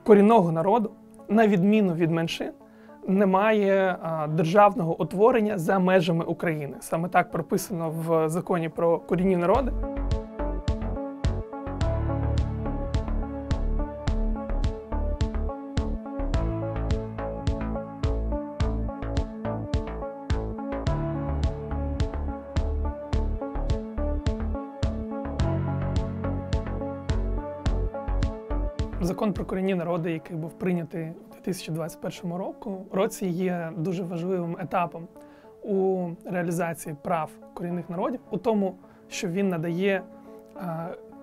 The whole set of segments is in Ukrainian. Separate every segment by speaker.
Speaker 1: корінного народу, на відміну від меншин, немає державного утворення за межами України. Саме так прописано в законі про корінні народи. Закон про корінні народи, який був прийнятий у 2021 році, є дуже важливим етапом у реалізації прав корінних народів, у тому, що він надає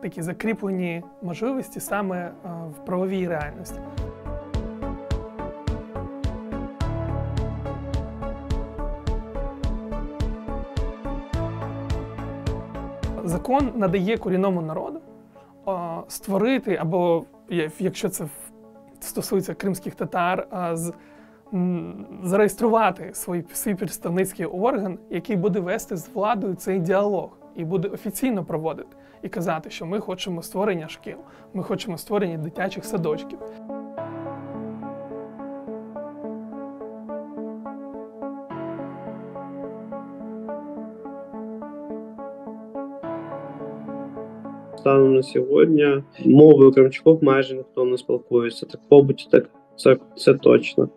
Speaker 1: такі закріплені можливості саме в правовій реальності. Закон надає корінному народу створити, або, якщо це стосується кримських татар, зареєструвати свій представницький орган, який буде вести з владою цей діалог і буде офіційно проводити і казати, що ми хочемо створення шкіл, ми хочемо створення дитячих садочків.
Speaker 2: Станом на сьогодні мовою кримчуків майже ніхто не спілкується. Так, в побуті, так це точно.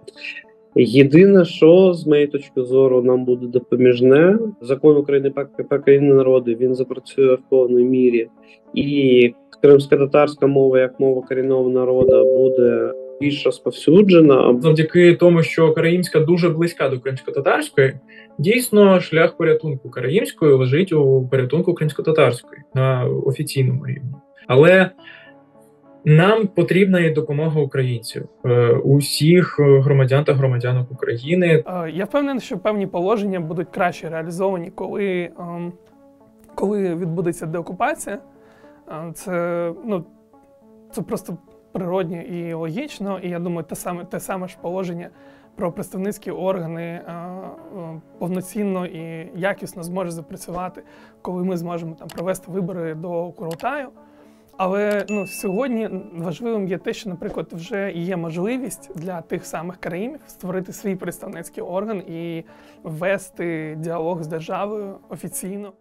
Speaker 2: Єдине, що, з моєї точки зору, нам буде допоміжне, закон України про корінні народи, він запрацює в повній мірі. І кримсько-татарська мова, як мова корінного народу, буде більш розповсюджена.
Speaker 3: Завдяки тому, що караїмська дуже близька до кримсько-татарської, дійсно шлях порятунку караїмської лежить у порятунку кримсько-татарської на офіційному рівні. Але нам потрібна і допомога українців, усіх громадян та громадянок України.
Speaker 1: Я впевнений, що певні положення будуть краще реалізовані, коли відбудеться деокупація. Це просто природньо і логічно, і я думаю, те саме ж положення про представницькі органи повноцінно і якісно зможе запрацювати, коли ми зможемо провести вибори до Курултаю. Але сьогодні важливим є те, що, наприклад, вже є можливість для тих самих караїмів створити свій представницький орган і вести діалог з державою офіційно.